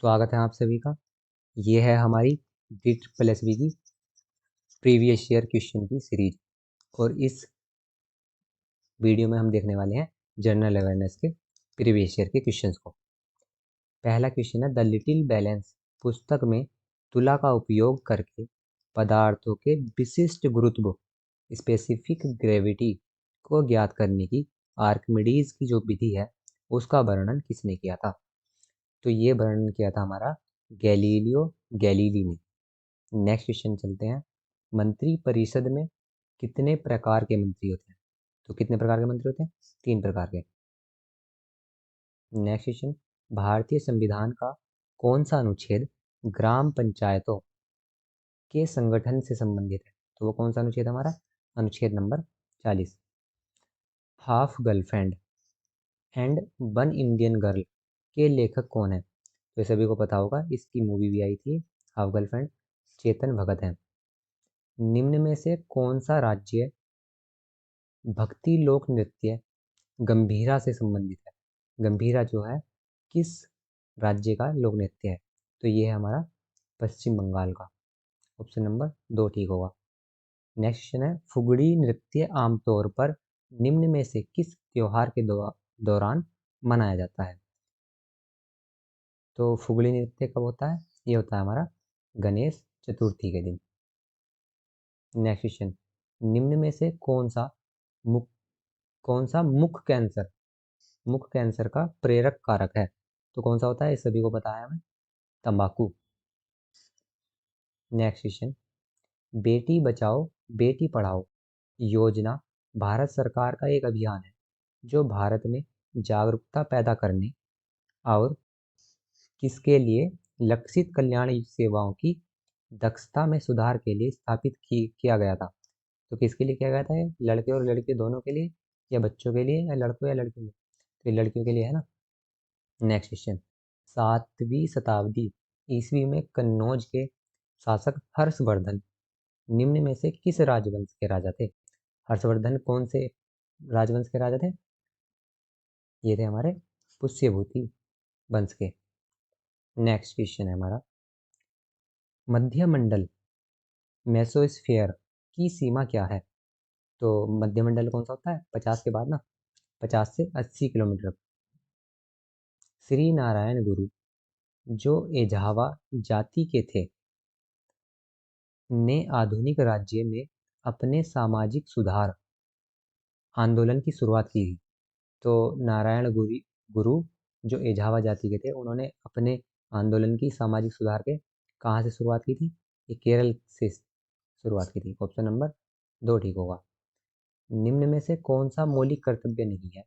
स्वागत है आप सभी का। ये है हमारी DSSB की प्रीवियस ईयर क्वेश्चन की सीरीज और इस वीडियो में हम देखने वाले हैं जनरल अवेयरनेस के प्रीवियस ईयर के क्वेश्चंस को। पहला क्वेश्चन है, द लिटिल बैलेंस पुस्तक में तुला का उपयोग करके पदार्थों के विशिष्ट गुरुत्व स्पेसिफिक ग्रेविटी को ज्ञात करने की आर्किमिडीज की जो विधि है उसका वर्णन किसने किया था? तो ये वर्णन किया था हमारा गैलीलियो गैलीली ने। नेक्स्ट क्वेश्चन चलते हैं, मंत्री परिषद में कितने प्रकार के मंत्री होते हैं? तो कितने प्रकार के मंत्री होते हैं? 3 प्रकार के। नेक्स्ट क्वेश्चन, भारतीय संविधान का कौन सा अनुच्छेद ग्राम पंचायतों के संगठन से संबंधित है? तो वो कौन सा अनुच्छेद है हमारा? अनुच्छेद number 40। Half girlfriend and one Indian girl के लेखक कौन है? तो सभी को पता होगा, इसकी मूवी भी आई थी हाफ गर्लफ्रेंड, चेतन भगत है। निम्न में से कौन सा राज्य भक्ति लोक नृत्य गंभीरा से संबंधित है? गंभीरा जो है किस राज्य का लोक नृत्य है? तो ये है हमारा पश्चिम बंगाल का। ऑप्शन नंबर 2 ठीक होगा। नेक्स्ट क्वेश्चन है, फुगड़ी नृत्य आमतौर पर निम्न में से किस त्योहार के दौरान मनाया जाता है? तो फुगड़ी नृत्य कब होता है? ये होता है हमारा गणेश चतुर्थी के दिन। नेक्स्ट क्वेश्चन, निम्न में से कौन सा मुख कैंसर का प्रेरक कारक है? तो कौन सा होता है? इस सभी को पता है हमें, तंबाकू। नेक्स्ट क्वेश्चन, बेटी बचाओ बेटी पढ़ाओ योजना भारत सरकार का एक अभियान है जो भारत में जागरूकता पैदा करने और किसके लिए लक्षित कल्याण सेवाओं की दक्षता में सुधार के लिए स्थापित किया गया था? तो किसके लिए किया गया था? ये लड़के और लड़की दोनों के लिए, या बच्चों के लिए, या लड़कों या लड़कियों के लिए? तो ये लड़कियों के लिए है ना। नेक्स्ट क्वेश्चन, 7वीं शताब्दी ईस्वी में कन्नौज के शासक हर्षवर्धन निम्न में से किस राजवंश के राजा थे? हर्षवर्धन कौन से राजवंश के राजा थे? ये थे हमारे पुष्यभूति वंश के। नेक्स्ट क्वेश्चन है हमारा, मध्यमंडल मेसोस्फीयर की सीमा क्या है? तो मध्यमंडल कौन सा होता है? 50 के बाद ना, 50 से 80 किलोमीटर। श्री नारायण गुरु जो एझावा जाति के थे ने आधुनिक राज्य में अपने सामाजिक सुधार आंदोलन की शुरुआत की थी। तो नारायण गुरु जो एझावा जाति के थे, उन्होंने अपने आंदोलन की सामाजिक सुधार के कहाँ से शुरुआत की थी? ये केरल से शुरुआत की थी। ऑप्शन नंबर 2 ठीक होगा। निम्न में से कौन सा मौलिक कर्तव्य नहीं है?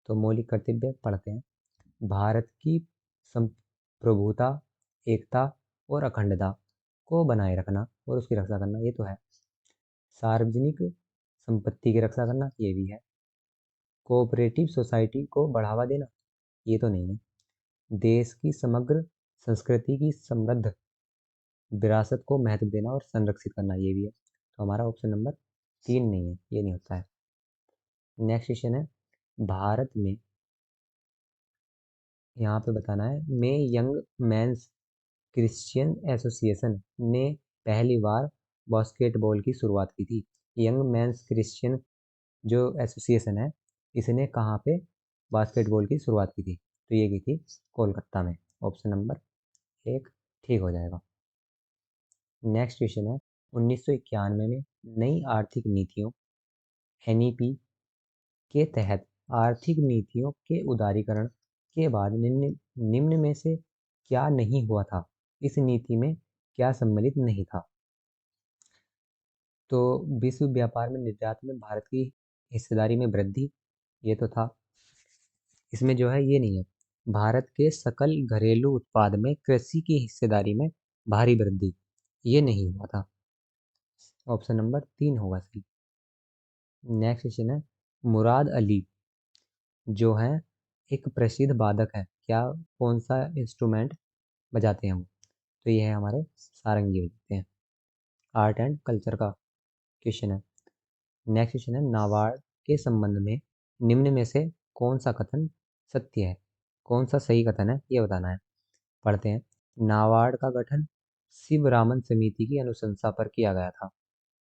तो मौलिक कर्तव्य पढ़ते हैं, भारत की संप्रभुता, एकता और अखंडता को बनाए रखना और उसकी रक्षा करना, ये तो है। सार्वजनिक संपत्ति की रक्षा करना, ये भी है। कोऑपरेटिव सोसाइटी को बढ़ावा देना, ये तो नहीं है। देश की समग्र संस्कृति की समृद्ध विरासत को महत्व देना और संरक्षित करना, ये भी है। तो हमारा ऑप्शन नंबर 3 नहीं है, ये नहीं होता है। नेक्स्ट क्वेश्चन है, भारत में यहाँ पे बताना है, में यंग मैंस क्रिश्चियन एसोसिएशन ने पहली बार बास्केटबॉल की शुरुआत की थी। यंग मैंस क्रिश्चियन जो एसोसिएशन है, इसने कहाँ पे बास्केटबॉल की शुरुआत की थी? तो ये की थी कोलकाता में। ऑप्शन नंबर 1 ठीक हो जाएगा। नेक्स्ट क्वेश्चन है, 1991 में नई आर्थिक नीतियों एनईपी के तहत आर्थिक नीतियों के उदारीकरण के बाद निम्न में से क्या नहीं हुआ था? इस नीति में क्या सम्मिलित नहीं था? तो विश्व व्यापार में निर्यात में भारत की हिस्सेदारी में वृद्धि, ये तो था। इसमें जो है ये नहीं है, भारत के सकल घरेलू उत्पाद में कृषि की हिस्सेदारी में भारी वृद्धि, ये नहीं हुआ था। ऑप्शन नंबर 3 होगा सही। नेक्स्ट क्वेश्चन है, मुराद अली जो है एक प्रसिद्ध वादक है, क्या कौन सा इंस्ट्रूमेंट बजाते हैं वो? तो ये है हमारे सारंगी बजाते हैं। आर्ट एंड कल्चर का क्वेश्चन है। नेक्स्ट क्वेश्चन है, नाबार्ड के संबंध में निम्न में से कौन सा कथन सत्य है? कौन सा सही कथन है, ये बताना है। पढ़ते हैं। नाबार्ड का गठन शिवरामन समिति की अनुशंसा पर किया गया था।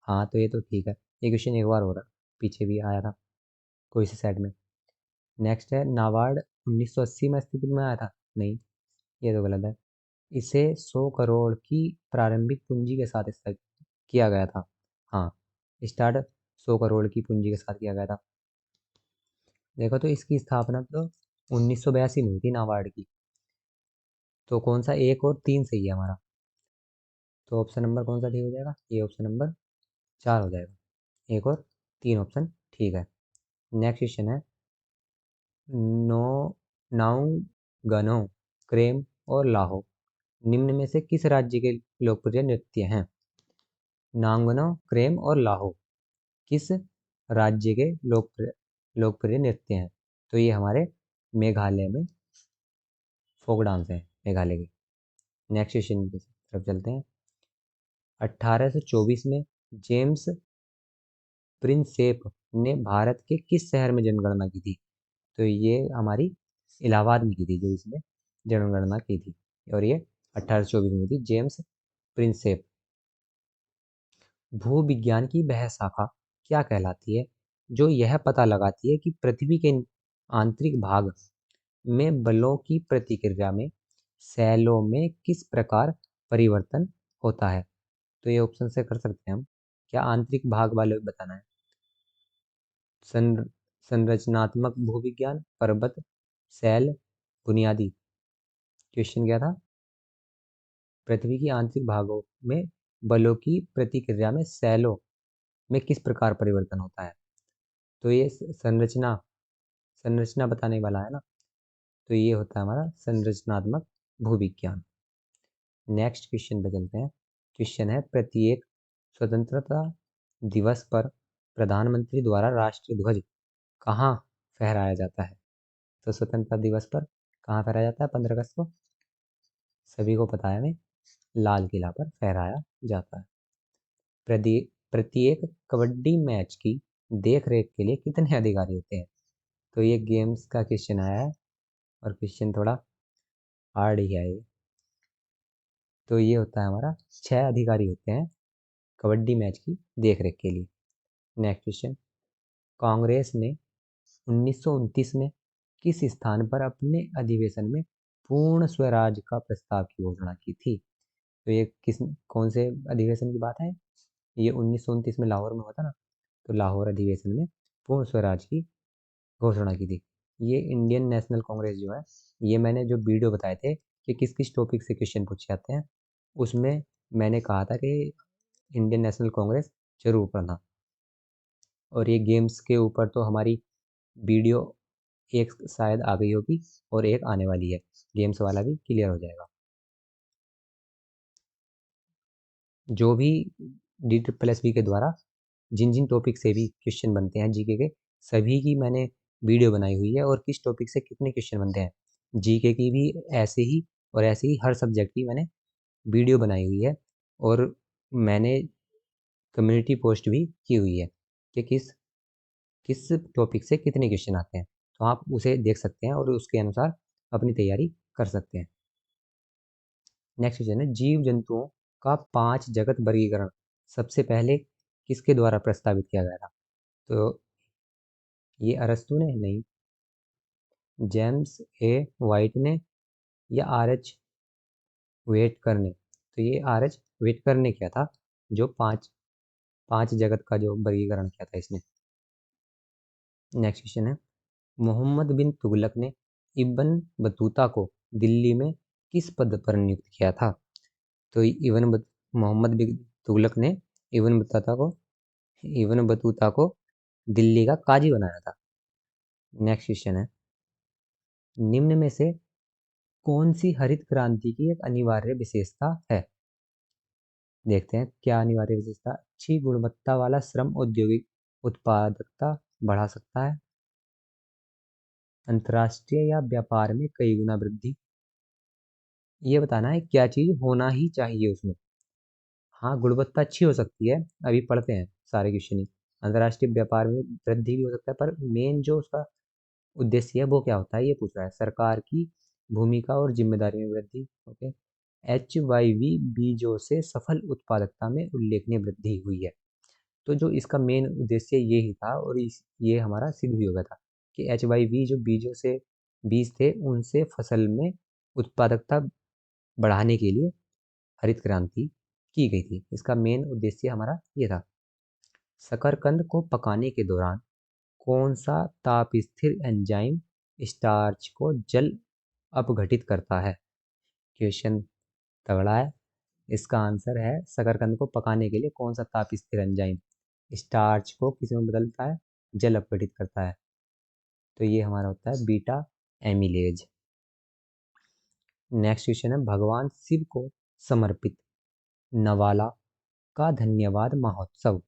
हाँ, तो ये तो ठीक है। ये क्वेश्चन एक बार हो रहा, पीछे भी आया था कोई सी सेट में। नेक्स्ट है, नाबार्ड 1980 में अस्तित्व में आया था? नहीं, ये तो गलत है। इसे 100 करोड़ की प्रारंभिक पूंजी के साथ स्थापित किया गया था। हाँ, स्टार्ट 100 करोड़ की पूंजी के साथ किया गया था। देखो, तो इसकी स्थापना तो 1982 में हुई थी नाबार्ड की। तो कौन सा, 1 और 3 सही है हमारा? तो ऑप्शन नंबर कौन सा ठीक हो जाएगा? ये ऑप्शन नंबर 4 हो जाएगा। 1 और 3 ऑप्शन ठीक है। नेक्स्ट क्वेश्चन है, नो नाउ गनो, क्रेम और लाहो निम्न में से किस राज्य के लोकप्रिय नृत्य हैं? नांगनो, क्रेम और लाहो किस राज्य के लोकप्रिय नृत्य हैं? तो ये हमारे मेघालय में फोक डांस है, मेघालय के। नेक्स्ट क्वेश्चन की तरफ चलते हैं। 1824 में जेम्स प्रिंसेप ने भारत के किस शहर में जनगणना की थी? तो ये हमारी इलाहाबाद में की थी, जो इसने जनगणना की थी। और ये 1824 में थी, जेम्स प्रिंसेप। भूविज्ञान की वह शाखा क्या कहलाती है जो यह पता लगाती है कि पृथ्वी के आंतरिक भाग में बलों की प्रतिक्रिया में सेलों में किस प्रकार परिवर्तन होता है? तो ये ऑप्शन से कर सकते हैं हम। क्या आंतरिक भाग वाले बताना है? संरचनात्मक भूविज्ञान, पर्वत, सेल, बुनियादी। क्वेश्चन क्या था? पृथ्वी की आंतरिक भागों में बलों की प्रतिक्रिया में सेलों में किस प्रकार परिवर्तन होता है? तो ये संरचना संरचना बताने वाला है ना, तो ये होता है हमारा संरचनात्मक भूविज्ञान। नेक्स्ट क्वेश्चन पे चलते हैं। क्वेश्चन है, प्रत्येक स्वतंत्रता दिवस पर प्रधानमंत्री द्वारा राष्ट्रीय ध्वज कहाँ फहराया जाता है? तो स्वतंत्रता दिवस पर कहाँ फहराया जाता है 15 अगस्त को? सभी को पता है, हमें लाल किला पर फहराया जाता है। प्रत्येक कबड्डी मैच की देख रेख के लिए कितने अधिकारी होते हैं? तो ये गेम्स का क्वेश्चन आया है, और क्वेश्चन थोड़ा हार्ड ही है ये। तो ये होता है हमारा 6 अधिकारी होते हैं कबड्डी मैच की देख रेख के लिए। नेक्स्ट क्वेश्चन, कांग्रेस ने 1929 में किस स्थान पर अपने अधिवेशन में पूर्ण स्वराज का प्रस्ताव की घोषणा की थी? तो ये कौन से अधिवेशन की बात है? ये 1929 में लाहौर में होता ना, तो लाहौर अधिवेशन में पूर्ण स्वराज की घोषणा की थी। ये इंडियन नेशनल कांग्रेस जो है, ये मैंने जो वीडियो बताए थे कि किस किस टॉपिक से क्वेश्चन पूछे जाते हैं, उसमें मैंने कहा था कि इंडियन नेशनल कांग्रेस जरूर पढ़ना। और ये गेम्स के ऊपर तो हमारी वीडियो एक शायद आ गई होगी, और एक आने वाली है, गेम्स वाला भी क्लियर हो जाएगा। जो भी DSSB के द्वारा जिन जिन टॉपिक से भी क्वेश्चन बनते हैं जीके के, सभी की मैंने वीडियो बनाई हुई है, और किस टॉपिक से कितने क्वेश्चन बनते हैं जीके की भी ऐसे ही, और ऐसे ही हर सब्जेक्ट की मैंने वीडियो बनाई हुई है। और मैंने कम्युनिटी पोस्ट भी की हुई है कि किस किस टॉपिक से कितने क्वेश्चन आते हैं, तो आप उसे देख सकते हैं और उसके अनुसार अपनी तैयारी कर सकते हैं। नेक्स्ट क्वेश्चन है, जीव जंतुओं का 5 जगत वर्गीकरण सबसे पहले किसके द्वारा प्रस्तावित किया गया था? तो ये अरस्तु ने? नहीं। जेम्स ए वाइट ने, या RH वेटकर ने? तो ये RH वेटकर ने किया था, जो पांच पांच जगत का जो वर्गीकरण किया था इसने। नेक्स्ट क्वेश्चन है, मोहम्मद बिन तुगलक ने इब्न बतूता को दिल्ली में किस पद पर नियुक्त किया था? तो मोहम्मद बिन तुगलक ने इब्न बतूता को दिल्ली का काजी बनाया था। नेक्स्ट क्वेश्चन है, निम्न में से कौन सी हरित क्रांति की एक अनिवार्य विशेषता है? देखते हैं क्या अनिवार्य विशेषता। अच्छी गुणवत्ता वाला श्रम औद्योगिक उत्पादकता बढ़ा सकता है। अंतर्राष्ट्रीय या व्यापार में कई गुना वृद्धि। ये बताना है क्या चीज होना ही चाहिए उसमें। हाँ, गुणवत्ता अच्छी हो सकती है, अभी पढ़ते हैं सारे क्वेश्चन ही। अंतर्राष्ट्रीय व्यापार में वृद्धि भी हो सकता है, पर मेन जो उसका उद्देश्य है वो क्या होता है, ये पूछ रहा है। सरकार की भूमिका और जिम्मेदारी में वृद्धि। ओके। HYV बीजों से सफल उत्पादकता में उल्लेखनीय वृद्धि हुई है। तो जो इसका मेन उद्देश्य ये ही था, और ये हमारा सिद्ध भी हो गया था कि HYV जो बीज थे उनसे फसल में उत्पादकता बढ़ाने के लिए हरित क्रांति की गई थी। इसका मेन उद्देश्य हमारा ये था। शकरकंद को पकाने के दौरान कौन सा ताप स्थिर एंजाइम स्टार्च को जल अपघटित करता है? क्वेश्चन तगड़ा है। इसका आंसर है, शकरकंद को पकाने के लिए कौन सा ताप स्थिर एंजाइम स्टार्च को किस में बदलता है? जल अपघटित करता है। तो ये हमारा होता है बीटा एमिलेज। नेक्स्ट क्वेश्चन है, भगवान शिव को समर्पित नवाला का धन्यवाद महोत्सव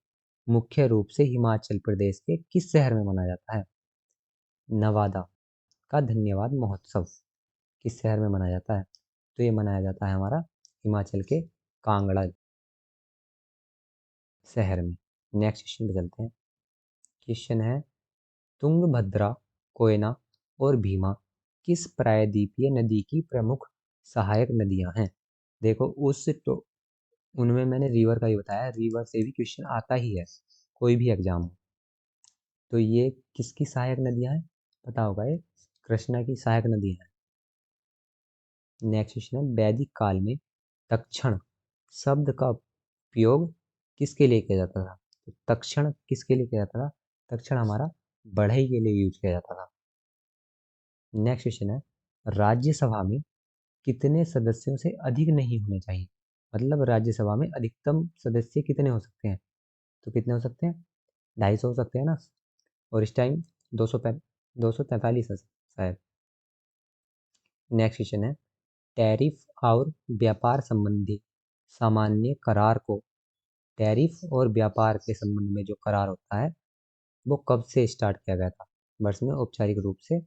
मुख्य रूप से हिमाचल प्रदेश के किस शहर में मनाया जाता है? नवादा का धन्यवाद महोत्सव किस शहर में मनाया जाता है? तो ये मनाया जाता है हमारा हिमाचल के कांगड़ा शहर में। नेक्स्ट क्वेश्चन पे चलते हैं। क्वेश्चन है, तुंगभद्रा, कोयना और भीमा किस प्रायद्वीपीय नदी की प्रमुख सहायक नदियां हैं? देखो तो उनमें मैंने रिवर का ही बताया, रिवर से भी क्वेश्चन आता ही है कोई भी एग्जाम हो। तो ये किसकी सहायक नदियां हैं? पता होगा, ये कृष्णा की सहायक नदी है। नेक्स्ट क्वेश्चन है, वैदिक काल में तक्षण शब्द का उपयोग किसके लिए किया जाता था? तो तक्षण किसके लिए किया जाता था? तक्षण हमारा बढ़ई के लिए यूज किया जाता था। नेक्स्ट क्वेश्चन है, राज्यसभा में कितने सदस्यों से अधिक नहीं होने चाहिए? मतलब राज्यसभा में अधिकतम सदस्य कितने हो सकते हैं? तो कितने हो सकते हैं? 250 हो सकते हैं ना। और इस टाइम 243 है शायद। नेक्स्ट क्वेश्चन है, टैरिफ और व्यापार संबंधी सामान्य करार को, टैरिफ और व्यापार के संबंध में जो करार होता है वो कब से स्टार्ट किया गया था? वर्ष में औपचारिक रूप से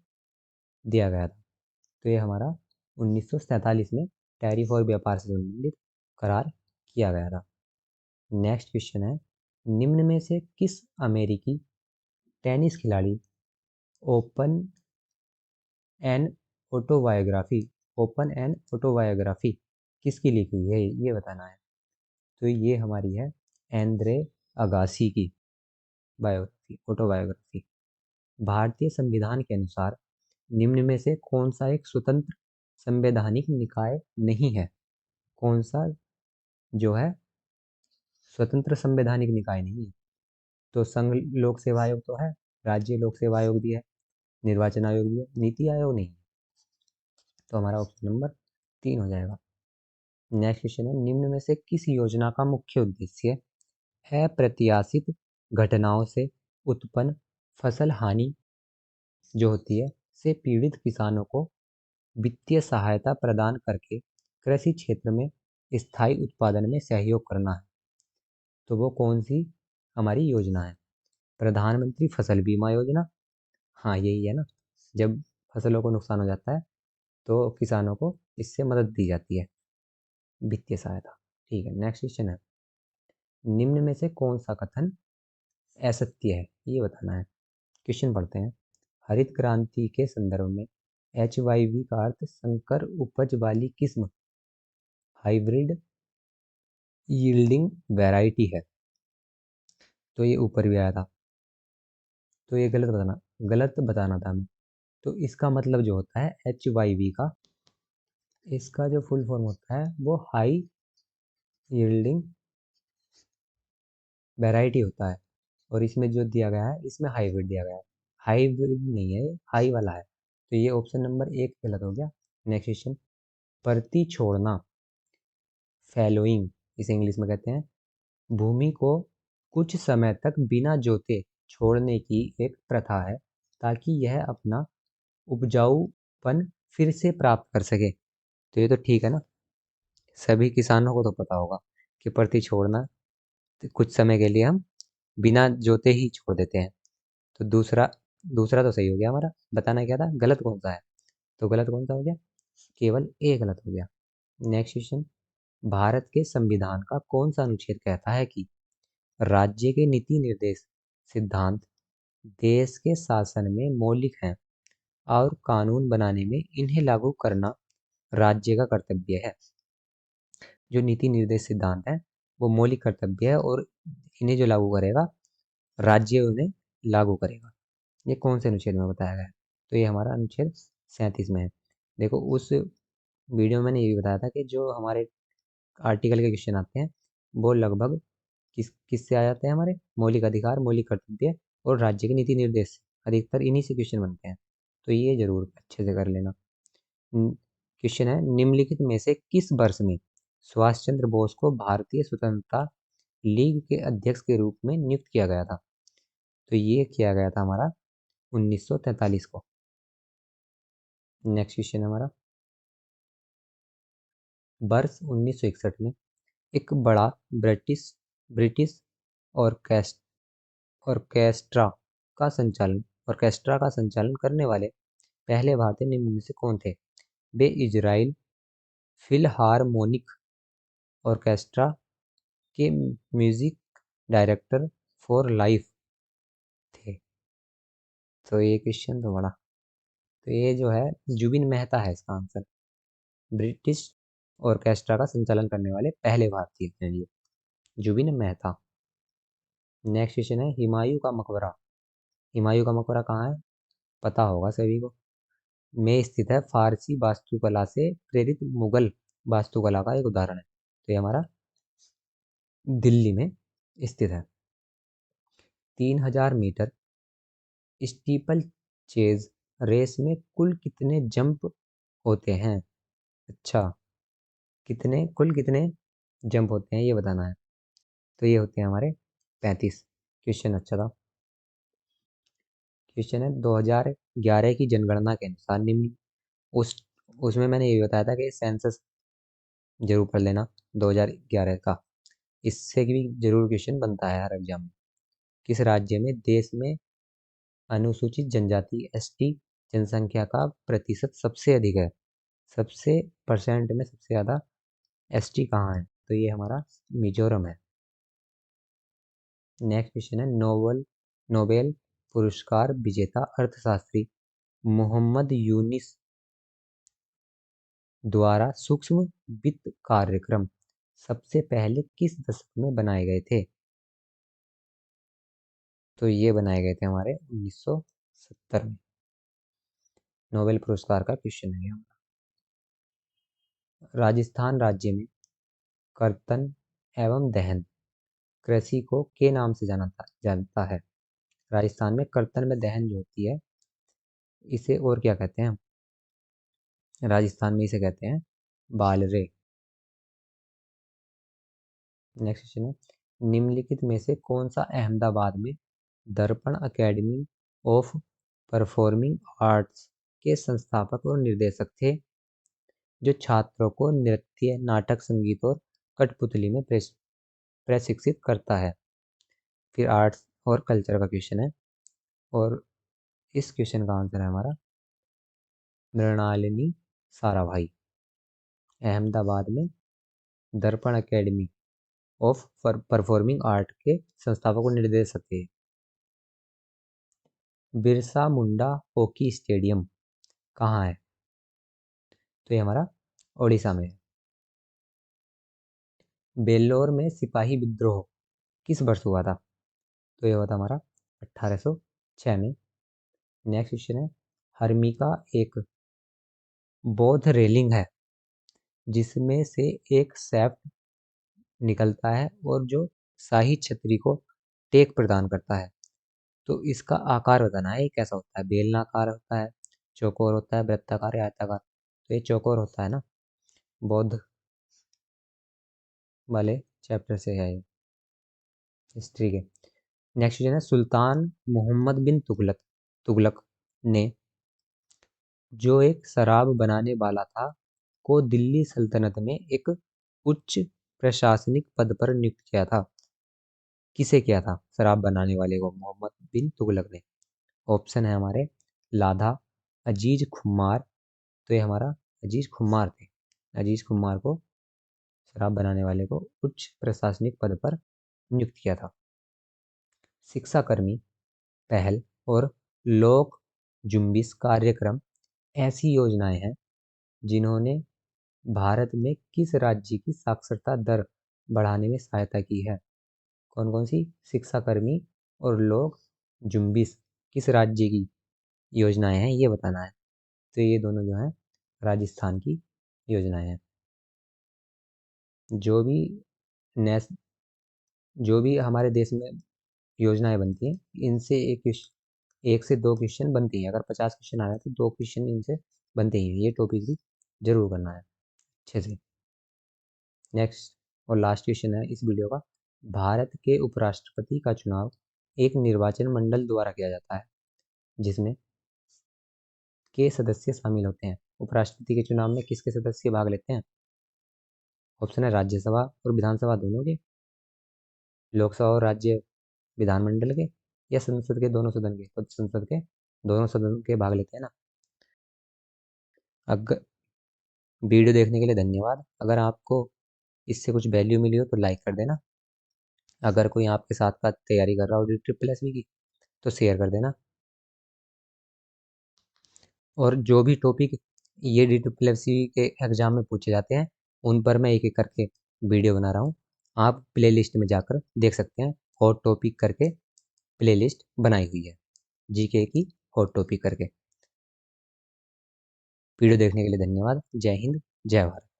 दिया गया था। तो ये हमारा 1947 में टैरिफ और व्यापार से संबंधित करार किया गया था। नेक्स्ट क्वेश्चन है, निम्न में से किस अमेरिकी टेनिस खिलाड़ी ओपन एंड ऑटोबायोग्राफी किसकी लिखी हुई है, ये बताना है। तो ये हमारी है एंद्रे अगासी की ऑटोबायोग्राफी। भारतीय संविधान के अनुसार निम्न में से कौन सा एक स्वतंत्र संवैधानिक निकाय नहीं है? कौन सा जो है स्वतंत्र संवैधानिक निकाय नहीं है? तो संघ लोक सेवा आयोग तो है, राज्य लोक सेवा आयोग भी है, निर्वाचन आयोग भी है, नीति आयोग नहीं है। तो हमारा ऑप्शन नंबर 3 हो जाएगा। नेक्स्ट क्वेश्चन है, निम्न में से किस योजना का मुख्य उद्देश्य अप्रत्याशित घटनाओं से उत्पन्न फसल हानि जो होती है से पीड़ित किसानों को वित्तीय सहायता प्रदान करके कृषि क्षेत्र में स्थायी उत्पादन में सहयोग करना है? तो वो कौन सी हमारी योजना है? प्रधानमंत्री फसल बीमा योजना। हाँ यही है ना, जब फसलों को नुकसान हो जाता है तो किसानों को इससे मदद दी जाती है, वित्तीय सहायता। ठीक है। नेक्स्ट क्वेश्चन है, निम्न में से कौन सा कथन असत्य है, ये बताना है। क्वेश्चन पढ़ते हैं, हरित क्रांति के संदर्भ में HYV का अर्थ संकर उपज वाली किस्म, हाइब्रिड यील्डिंग वैरायटी है। तो ये ऊपर भी आया था, तो ये गलत बताना था हमें। तो इसका मतलब जो होता है HYV का, इसका जो फुल फॉर्म होता है वो हाई यील्डिंग वैरायटी होता है, और इसमें जो दिया गया है इसमें हाइब्रिड दिया गया है, हाइब्रिड नहीं है, हाई वाला है। तो ये ऑप्शन नंबर 1 गलत हो गया। नेक्स्ट क्वेश्चन, परती छोड़ना, फैलोइंग इसे इंग्लिश में कहते हैं, भूमि को कुछ समय तक बिना जोते छोड़ने की एक प्रथा है ताकि यह अपना उपजाऊपन फिर से प्राप्त कर सके। तो ये तो ठीक है ना, सभी किसानों को तो पता होगा कि परती छोड़ना तो कुछ समय के लिए हम बिना जोते ही छोड़ देते हैं। तो दूसरा दूसरा तो सही हो गया हमारा, बताना क्या था गलत कौन सा है? तो गलत कौन सा हो गया? केवल ए गलत हो गया। नेक्स्ट क्वेश्चन, भारत के संविधान का कौन सा अनुच्छेद कहता है कि राज्य के नीति निर्देश सिद्धांत देश के शासन में मौलिक हैं? और कानून बनाने में इन्हें लागू करना राज्य का कर्तव्य है। जो नीति निर्देश सिद्धांत है वो मौलिक कर्तव्य है और इन्हें जो लागू करेगा राज्य उन्हें लागू करेगा। ये कौन से अनुच्छेद में बताया गया है? तो ये हमारा अनुच्छेद 37 में है। देखो उस वीडियो में मैंने ये भी बताया था कि जो हमारे आर्टिकल के क्वेश्चन आते हैं वो लगभग किससे आ जाते हैं, हमारे मौलिक अधिकार, मौलिक कर्तव्य और राज्य के नीति निर्देश, अधिकतर इन्हीं से क्वेश्चन बनते हैं। तो ये जरूर अच्छे से कर लेना। क्वेश्चन है, निम्नलिखित में से किस वर्ष में सुभाष चंद्र बोस को भारतीय स्वतंत्रता लीग के अध्यक्ष के रूप में नियुक्त किया गया था? तो ये किया गया था हमारा 1943 को। नेक्स्ट क्वेश्चन हमारा, वर्ष 1961 में एक बड़ा ब्रिटिश ऑर्केस्ट्रा ऑर्केस्ट्रा का संचालन करने वाले पहले भारतीय निम्न में से कौन थे? वे इजराइल फिलहार्मोनिक ऑर्केस्ट्रा के म्यूजिक डायरेक्टर फॉर लाइफ थे। तो ये क्वेश्चन तो बड़ा, तो ये जो है जुबिन मेहता है इसका आंसर। ब्रिटिश ऑर्केस्ट्रा का संचालन करने वाले पहले भारतीय हैं ये, जुबिन मेहता। नेक्स्ट क्वेश्चन है, हुमायूं का मकबरा। हुमायूं का मकबरा कहाँ है? पता होगा सभी को, में स्थित है। फारसी वास्तुकला से प्रेरित मुगल वास्तुकला का एक उदाहरण है। तो ये हमारा दिल्ली में स्थित है। 3000 मीटर स्टीपल चेज रेस में कुल कितने जंप होते हैं? अच्छा, कुल कितने जंप होते हैं ये बताना है। तो ये होते हैं हमारे 35। क्वेश्चन अच्छा था। क्वेश्चन है, 2011 की जनगणना के अनुसार निम्न उस उसमें मैंने ये भी बताया था कि सेंसस जरूर पढ़ लेना 2011 का, इससे भी जरूर क्वेश्चन बनता है हर एग्जाम में। किस राज्य में देश में अनुसूचित जनजाति एसटी जनसंख्या का प्रतिशत सबसे अधिक है? सबसे परसेंट में सबसे ज़्यादा एसटी कहाँ है? तो ये हमारा मिजोरम है। नेक्स्ट क्वेश्चन है, नोबेल पुरस्कार विजेता अर्थशास्त्री मोहम्मद यूनिस द्वारा सूक्ष्म वित्त कार्यक्रम सबसे पहले किस दशक में बनाए गए थे? तो ये बनाए गए थे हमारे 1970 में। नोबेल पुरस्कार का क्वेश्चन है हमारा। राजस्थान राज्य में कर्तन एवं दहन कृषि को के नाम से जानता है? राजस्थान में कर्तन में दहन जो होती है इसे और क्या कहते हैं? राजस्थान में इसे कहते हैं बालरे। नेक्स्ट क्वेश्चन है, निम्नलिखित में से कौन सा अहमदाबाद में दर्पण एकेडमी ऑफ परफॉर्मिंग आर्ट्स के संस्थापक और निर्देशक थे, जो छात्रों को नृत्य, नाटक, संगीत और कठपुतली में प्रशिक्षित करता है? फिर आर्ट्स और कल्चर का क्वेश्चन है और इस क्वेश्चन का आंसर है हमारा मृणालिनी साराभाई। अहमदाबाद में दर्पण एकेडमी ऑफ परफॉर्मिंग आर्ट के संस्थापक और निर्देशक थे। बिरसा मुंडा हॉकी स्टेडियम कहाँ है? तो ये हमारा ओडिशा में है। बेल्लोर में सिपाही विद्रोह किस वर्ष हुआ था? तो ये हुआ था हमारा 1806 में। नेक्स्ट क्वेश्चन है, हर्मिका एक बौद्ध रेलिंग है जिसमें से एक सैफ्ट निकलता है और जो शाही छतरी को टेक प्रदान करता है। तो इसका आकार बताना है, ये कैसा होता है? बेलनाकार होता है, चौकोर होता है, वृत्ताकार या आयताकार? तो ये चौकोर होता है ना, बौद्ध वाले चैप्टर से है ये, हिस्ट्री के। नेक्स्ट क्वेश्चन है, सुल्तान मोहम्मद बिन तुगलक ने जो एक शराब बनाने वाला था को दिल्ली सल्तनत में एक उच्च प्रशासनिक पद पर नियुक्त किया था? किसे किया था शराब बनाने वाले को? मोहम्मद बिन तुगलक ने। ऑप्शन है हमारे लाधा, अजीज खुमार। तो ये हमारा अजीज खुमार थे। अजीज खुमार को, शराब बनाने वाले को, उच्च प्रशासनिक पद पर नियुक्त किया था। शिक्षाकर्मी पहल और लोक जुम्बिश कार्यक्रम ऐसी योजनाएं हैं जिन्होंने भारत में किस राज्य की साक्षरता दर बढ़ाने में सहायता की है? कौन कौन सी शिक्षाकर्मी और लोक जुम्बिश किस राज्य की योजनाएं हैं, ये बताना है। तो ये दोनों जो हैं राजस्थान की योजनाएं हैं। जो भी नेस जो भी हमारे देश में योजनाएं बनती हैं, इनसे एक से दो क्वेश्चन बनती हैं। अगर 50 क्वेश्चन आ रहे हैं तो 2 क्वेश्चन इनसे बनते ही हैं। ये टॉपिक भी जरूर करना है अच्छे से। नेक्स्ट और लास्ट क्वेश्चन है इस वीडियो का। भारत के उपराष्ट्रपति का चुनाव एक निर्वाचन मंडल द्वारा किया जाता है जिसमें के सदस्य शामिल होते हैं। उपराष्ट्रपति के चुनाव में किसके सदस्य भाग लेते हैं? ऑप्शन है राज्यसभा और विधानसभा दोनों के, लोकसभा और राज्य विधानमंडल के, या संसद के दोनों सदन के। तो संसद के दोनों सदन के भाग लेते हैं ना। अगर वीडियो देखने के लिए धन्यवाद। अगर आपको इससे कुछ वैल्यू मिली हो तो लाइक कर देना। अगर कोई आपके साथ का तैयारी कर रहा हो DSSB की तो शेयर कर देना। और जो भी टॉपिक ये DSSB के एग्जाम में पूछे जाते हैं उन पर मैं एक एक करके वीडियो बना रहा हूँ। आप प्लेलिस्ट में जाकर देख सकते हैं। हॉट टॉपिक करके प्लेलिस्ट बनाई हुई है, जीके की हॉट टॉपिक करके। वीडियो देखने के लिए धन्यवाद। जय हिंद, जय भारत।